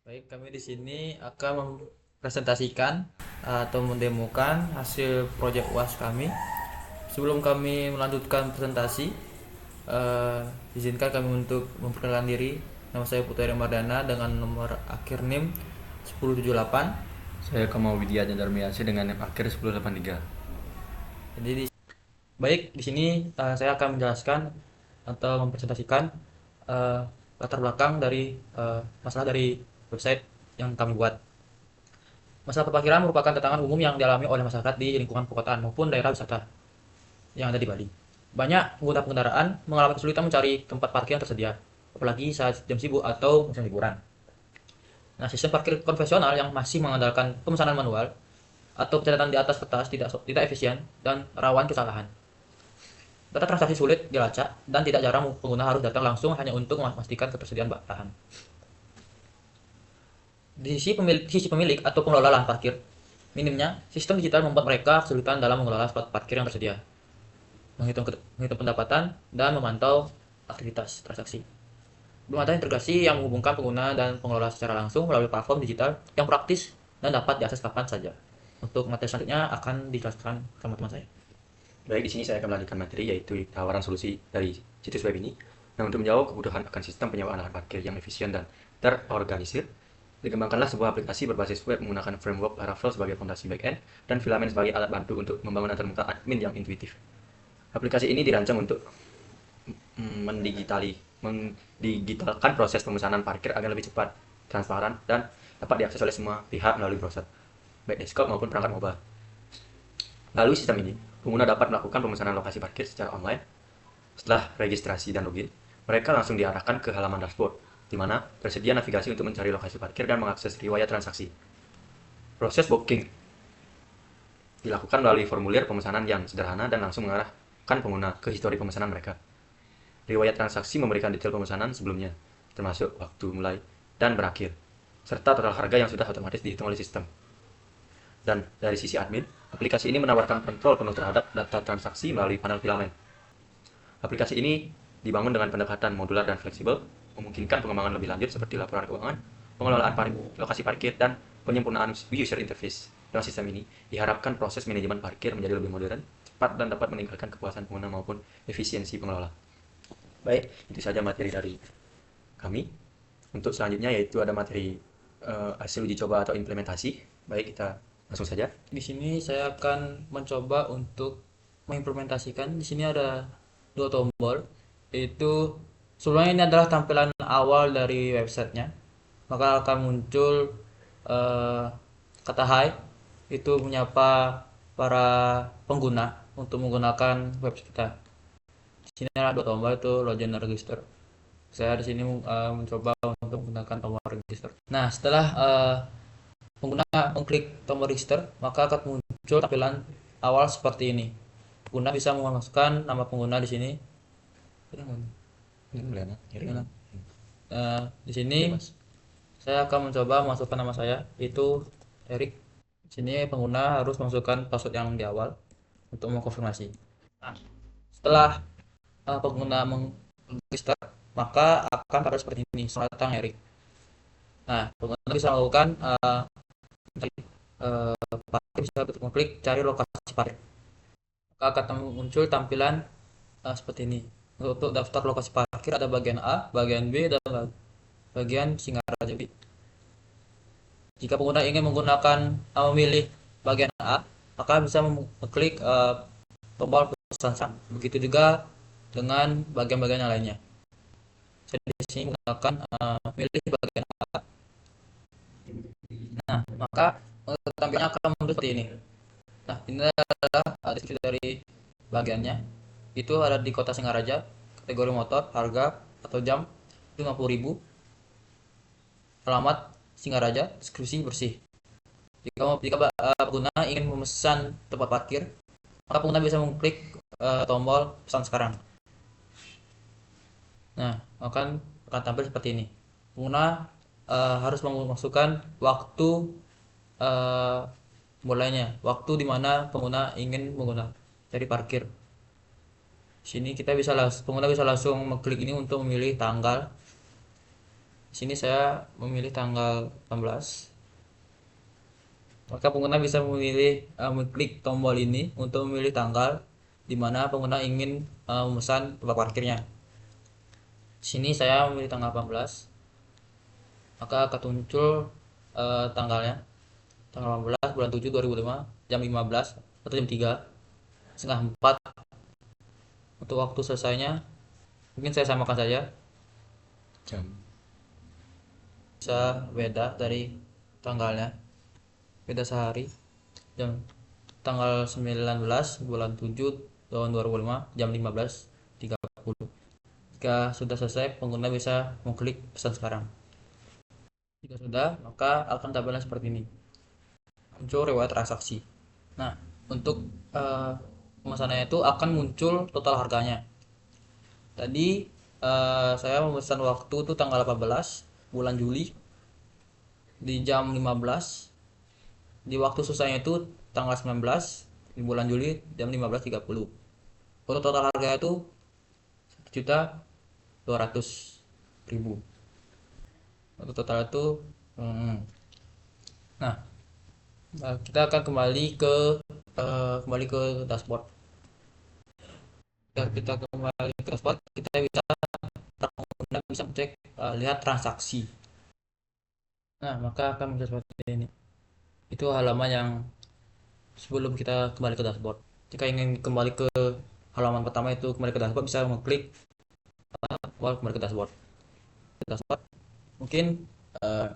Baik, kami di sini akan mempresentasikan atau mendemokan hasil proyek UAS kami. Sebelum kami melanjutkan presentasi, izinkan kami untuk memperkenalkan diri. Nama saya Putri Mardana dengan nomor akhir NIM 1078. Saya Kamal Widya Darmiasi dengan NIM akhir 1083. Jadi baik di sini saya akan menjelaskan atau mempresentasikan eh, latar belakang dari masalah dari website yang kami buat. Masalah parkiran merupakan tantangan umum yang dialami oleh masyarakat di lingkungan perkotaan maupun daerah wisata yang ada di Bali. Banyak pengguna kendaraan mengalami kesulitan mencari tempat parkir yang tersedia, apalagi saat jam sibuk atau musim liburan. Nah, sistem parkir konvensional yang masih mengandalkan pemesanan manual atau pencatatan di atas kertas tidak efisien dan rawan kesalahan. Data transaksi sulit dilacak dan tidak jarang pengguna harus datang langsung hanya untuk memastikan ketersediaan bahan. Di sisi pemilik atau pengelola lahan parkir, minimnya sistem digital membuat mereka kesulitan dalam mengelola spot parkir yang tersedia, menghitung pendapatan, dan memantau aktivitas transaksi. Belum ada integrasi yang menghubungkan pengguna dan pengelola secara langsung melalui platform digital yang praktis dan dapat diakses kapan saja. Untuk materi selanjutnya akan dijelaskan sama teman saya. Baik, di sini saya akan melanjutkan materi yaitu tawaran solusi dari situs web ini. Nah, untuk menjawab kebutuhan akan sistem penyewaan lahan parkir yang efisien dan terorganisir, dikembangkanlah sebuah aplikasi berbasis web menggunakan framework Laravel sebagai fondasi backend dan Filament sebagai alat bantu untuk membangun antarmuka admin yang intuitif. Aplikasi ini dirancang untuk mendigitalkan proses pemesanan parkir agar lebih cepat, transparan, dan dapat diakses oleh semua pihak melalui browser, baik desktop maupun perangkat mobile. Melalui sistem ini, pengguna dapat melakukan pemesanan lokasi parkir secara online. Setelah registrasi dan login, mereka langsung diarahkan ke halaman dashboard, di mana tersedia navigasi untuk mencari lokasi parkir dan mengakses riwayat transaksi. Proses booking dilakukan melalui formulir pemesanan yang sederhana dan langsung mengarahkan pengguna ke histori pemesanan mereka. Riwayat transaksi memberikan detail pemesanan sebelumnya, termasuk waktu mulai dan berakhir, serta total harga yang sudah otomatis dihitung oleh sistem. Dan dari sisi admin, aplikasi ini menawarkan kontrol penuh terhadap data transaksi melalui panel filamen. Aplikasi ini dibangun dengan pendekatan modular dan fleksibel, memungkinkan pengembangan lebih lanjut seperti laporan keuangan, pengelolaan lokasi parkir, dan penyempurnaan user interface. Dengan sistem ini, diharapkan proses manajemen parkir menjadi lebih modern, cepat, dan dapat meningkatkan kepuasan pengguna maupun efisiensi pengelola. Baik, itu saja materi dari kami. Untuk selanjutnya yaitu ada materi hasil uji coba atau implementasi. Baik, kita langsung saja. Di sini saya akan mencoba untuk mengimplementasikan. Di sini ada dua tombol, yaitu sebelumnya ini adalah tampilan awal dari websitenya. Maka akan muncul eh, kata Hai, itu menyapa para pengguna untuk menggunakan website kita. Di sini ada dua tombol, itu login dan register. Saya di sini mencoba untuk menggunakan tombol register. Nah, setelah pengguna mengklik tombol register, maka akan muncul tampilan awal seperti ini. Pengguna bisa memasukkan nama pengguna di sini. Di sini saya akan mencoba memasukkan nama saya, itu Erik. Di sini pengguna harus memasukkan password yang di awal untuk mengkonfirmasi. Nah, setelah pengguna mengregister, maka akan tampil seperti ini. Selamat datang Erik. Nah, pengguna bisa melakukan parkir, bisa mengklik cari lokasi parkir. Maka akan muncul tampilan seperti ini. Untuk daftar lokasi parkir ada bagian A, bagian B, dan bagian Singaraja B. Jika pengguna ingin memilih bagian A, maka bisa mengklik tombol pesan sam. Begitu juga dengan bagian-bagian yang lainnya. Saya di sini menggunakan pilih bagian A. Nah, maka tampilannya akan muncul seperti ini. Nah, ini adalah deskripsi dari bagiannya. Itu ada di Kota Singaraja, kategori motor, harga atau jam 50.000, alamat Singaraja, deskripsi bersih. Jika pengguna ingin memesan tempat parkir, maka pengguna bisa mengklik tombol pesan sekarang. Nah, akan tampil seperti ini. Pengguna harus memasukkan waktu uh, mulainya, waktu di mana pengguna ingin menggunakan cari parkir. Sini pengguna bisa langsung mengklik ini untuk memilih tanggal. Di sini saya memilih tanggal 18. Maka pengguna bisa mengklik tombol ini untuk memilih tanggal di mana pengguna ingin memesan tempat parkirnya. Di sini saya memilih tanggal 18, maka akan muncul tanggalnya, tanggal 18 bulan 7 2005 jam 15 atau jam 3 setengah 4. Untuk waktu selesainya mungkin saya samakan saja, Jam. bisa beda dari tanggalnya, beda sehari. Jam tanggal 19 bulan 7 tahun 2005 jam 15.30. Jika sudah selesai, pengguna bisa mengklik pesan sekarang. Jika sudah, maka akan tampilnya seperti ini, muncul riwayat transaksi. Nah, untuk pemesanannya itu akan muncul total harganya. Tadi saya memesan waktu itu tanggal 18 bulan Juli di jam 15. Di waktu selesainya itu tanggal 19 di bulan Juli jam 15.30. Untuk total harga itu 1.200.000. Untuk total itu nah, kita akan kembali ke dashboard. Jika kita kembali ke dashboard, kita bisa cek lihat transaksi. Nah, maka akan menjadi seperti ini. Itu halaman yang sebelum kita kembali ke dashboard. Jika ingin kembali ke halaman pertama itu kembali ke dashboard, bisa mengklik kembali ke dashboard. Dashboard mungkin uh,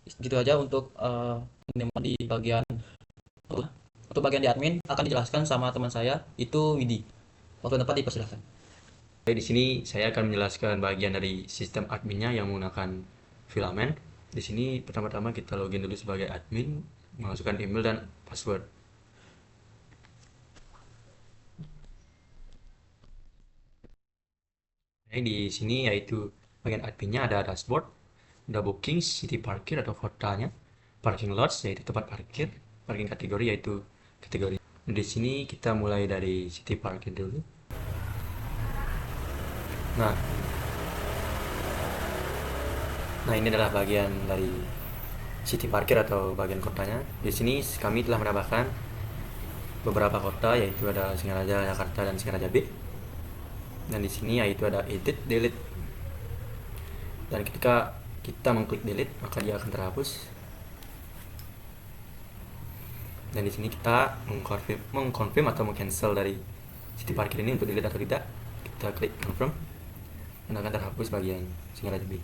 gitu aja untuk di bagian untuk bagian di admin akan dijelaskan sama teman saya itu Widi. Waktu tempat dipersilahkan. Oke, di sini saya akan menjelaskan bagian dari sistem adminnya yang menggunakan filament. Di sini pertama-tama kita login dulu sebagai admin, masukkan email dan password. Nah, di sini yaitu bagian adminnya ada dashboard, ada booking, city parkir atau kotanya, parking lots yaitu tempat parkir, parking kategori yaitu kategori. Di sini kita mulai dari city parkir dulu. Nah, nah ini adalah bagian dari city parkir atau bagian kotanya. Di sini kami telah menambahkan beberapa kota yaitu ada Singaraja, Jakarta dan Singaraja B. Dan di sini yaitu ada edit, delete. Dan ketika kita mengklik delete maka dia akan terhapus. Dan di sini kita mengkonfirm atau mengcancel dari city parkir ini untuk delete atau tidak. Kita klik confirm dan akan terhapus bagian Singaraja B.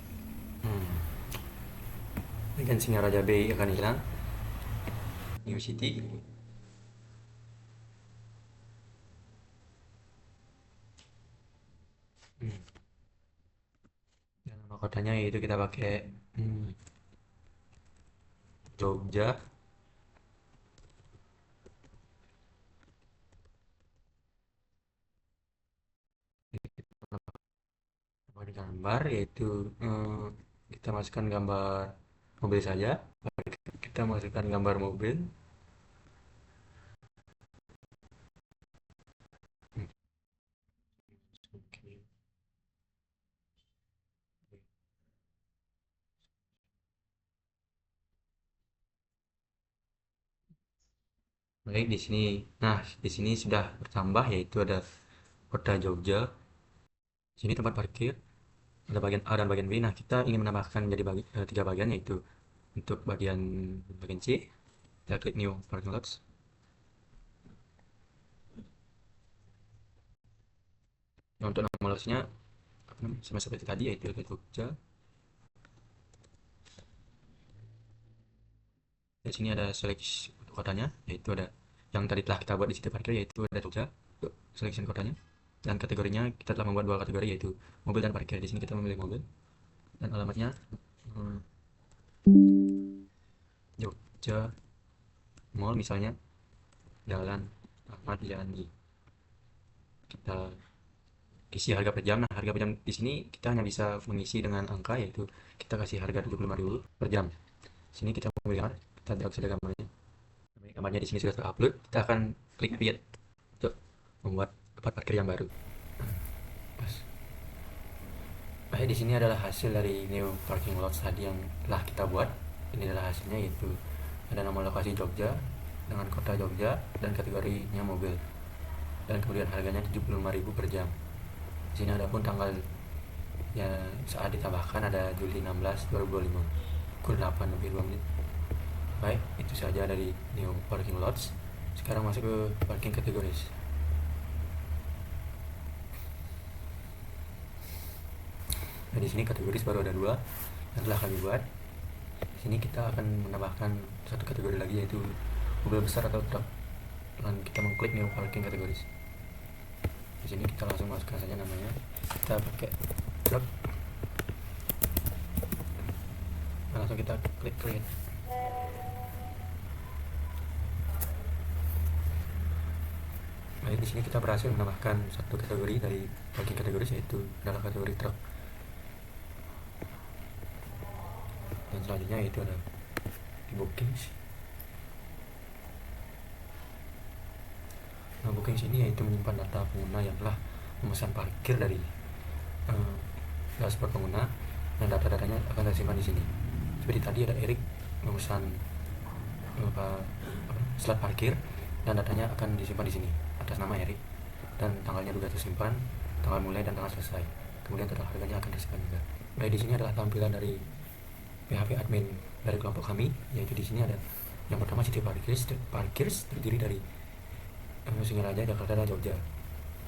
Bagian Singaraja B akan hilang. New city. Dan nama kotanya yaitu kita pakai Jogja. Di gambar yaitu kita masukkan gambar mobil saja. Kita masukkan gambar mobil. Baik, di sini. Nah, di sini sudah bertambah yaitu ada kota Jogja. Di sini tempat parkir, ada bagian A dan bagian B. Nah, kita ingin menambahkan menjadi tiga bagian yaitu untuk bagian C, kita klik new parking lots. Nah, untuk nama lotsnya sama seperti tadi yaitu Jogja. Di sini ada seleksi kotanya yaitu ada yang tadi telah kita buat di situ parkir yaitu ada Jogja untuk seleksi kotanya, dan kategorinya kita telah membuat dua kategori yaitu mobil dan parkir. Di sini kita memilih mobil dan alamatnya Jogja Mall misalnya, Jalan Ahmad Yani. Kita isi harga per jam. Nah, harga per jam di sini kita hanya bisa mengisi dengan angka yaitu kita kasih harga 75.000 per jam. Di sini kita memilih gambar, kita drag saja gambarnya. Gambarnya di sini sudah terupload. Kita akan klik create untuk membuat tempat parkir yang baru. Pas. Baik, di sini adalah hasil dari new parking lot tadi yang telah kita buat. Ini adalah hasilnya, yaitu ada nama lokasi Jogja dengan kota Jogja dan kategorinya mobil. Dan kemudian harganya 75.000 per jam. Di sini ada pun tanggal ya saat ditambahkan ada Juli 16 2025 pukul 8 lebih 2 menit. Baik, itu saja dari new parking lots. Sekarang masuk ke parking kategoris. Nah, di sini kategoris baru ada 2 yang telah kami buat. Di sini kita akan menambahkan satu kategori lagi, yaitu mobil besar atau truk. Dan kita mengklik new parking kategoris. Di sini kita langsung masukkan saja namanya. Kita pakai truk. Nah, langsung kita klik create. Baik, di sini kita berhasil menambahkan satu kategori dari parking kategoris, yaitu adalah kategori truk. Dan selanjutnya itu ada di bookings. Nah, bookings ini yaitu menyimpan data pengguna yang telah memesan parkir dari dashboard pengguna, dan data-datanya akan tersimpan di sini. Seperti tadi ada Erik memesan slot parkir, dan datanya akan disimpan di sini atas nama Erik, dan tanggalnya juga tersimpan, tanggal mulai dan tanggal selesai. Kemudian total harganya akan tersimpan juga. Baik, di sini adalah tampilan dari PHP admin dari kelompok kami, yaitu di sini ada yang pertama City Parkirs terdiri dari Singaraja, Jakarta, dan Jogja,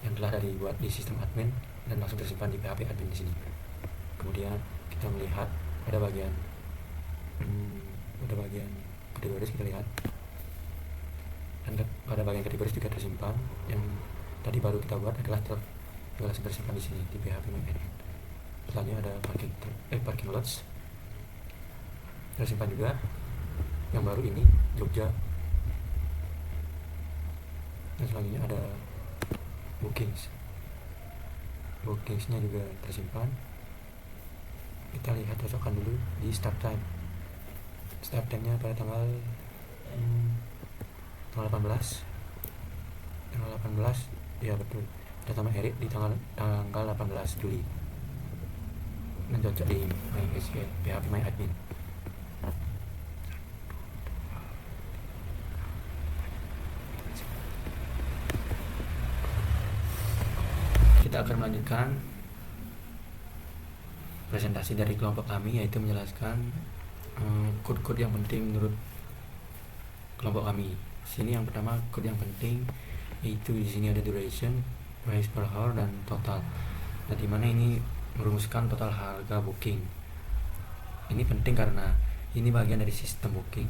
yang telah dibuat di sistem admin dan langsung tersimpan di PHP admin di sini. Kemudian kita melihat pada bagian kategoris, kita lihat, dan pada bagian kategoris juga tersimpan. Yang tadi baru kita buat adalah truk, juga langsung tersimpan di sini di PHP admin. Selanjutnya ada parking lots tersimpan juga. Yang baru ini Jogja. Dan selanjutnya ada bookingsnya juga tersimpan. Kita lihat cocokan dulu di start time nya pada tanggal 18 ya betul, ada nama Erik di tanggal 18 Juli, dan cocok di PHP My Admin. Kita akan melanjutkan presentasi dari kelompok kami, yaitu menjelaskan kode-kode yang penting menurut kelompok kami. Sini yang pertama, kode yang penting, yaitu di sini ada duration, price per hour, dan total. Nah, dimana ini merumuskan total harga booking. Ini penting karena ini bagian dari sistem booking,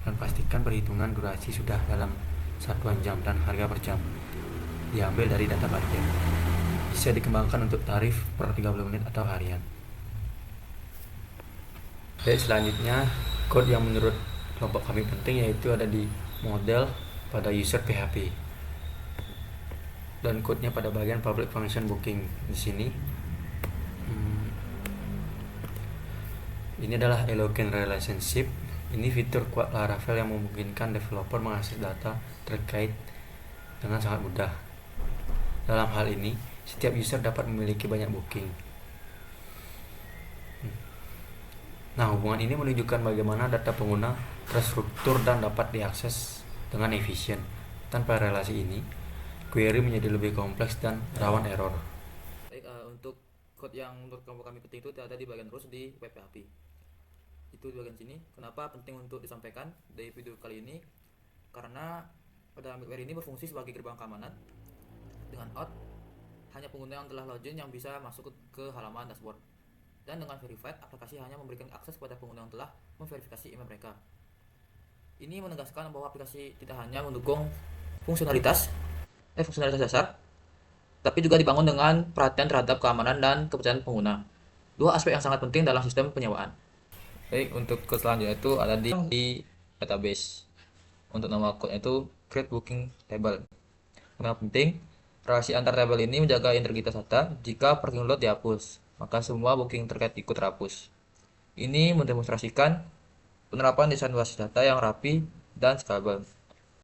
dan pastikan perhitungan durasi sudah dalam satuan jam dan harga per jam diambil dari data parkir. Bisa dikembangkan untuk tarif per 30 menit atau harian. Oke, selanjutnya code yang menurut kelompok kami penting, yaitu ada di model pada user PHP, dan code-nya pada bagian public function booking di sini. Ini adalah Eloquent Relationship. Ini fitur kuat Laravel yang memungkinkan developer mengakses data terkait dengan sangat mudah. Dalam hal ini, setiap user dapat memiliki banyak booking. Nah, hubungan ini menunjukkan bagaimana data pengguna terstruktur dan dapat diakses dengan efisien. Tanpa relasi ini, query menjadi lebih kompleks dan rawan error. Baik, untuk code yang menurut kelompok kami penting itu ada di bagian rules di web PHP. Itu di bagian sini. Kenapa penting untuk disampaikan dari video kali ini? Karena pada middleware ini berfungsi sebagai gerbang keamanan. Dengan out, hanya pengguna yang telah login yang bisa masuk ke halaman dashboard. Dan dengan verified, aplikasi hanya memberikan akses kepada pengguna yang telah memverifikasi email mereka. Ini menegaskan bahwa aplikasi tidak hanya mendukung fungsionalitas dasar, tapi juga dibangun dengan perhatian terhadap keamanan dan kepercayaan pengguna. Dua aspek yang sangat penting dalam sistem penyewaan. Baik, untuk code selanjutnya itu ada di database. Untuk nama code itu create booking table. Kenapa penting? Relasi antar tabel ini menjaga integritas data. Jika parking lot dihapus, maka semua booking terkait ikut terhapus. Ini mendemonstrasikan penerapan desain basis data yang rapi dan scalable.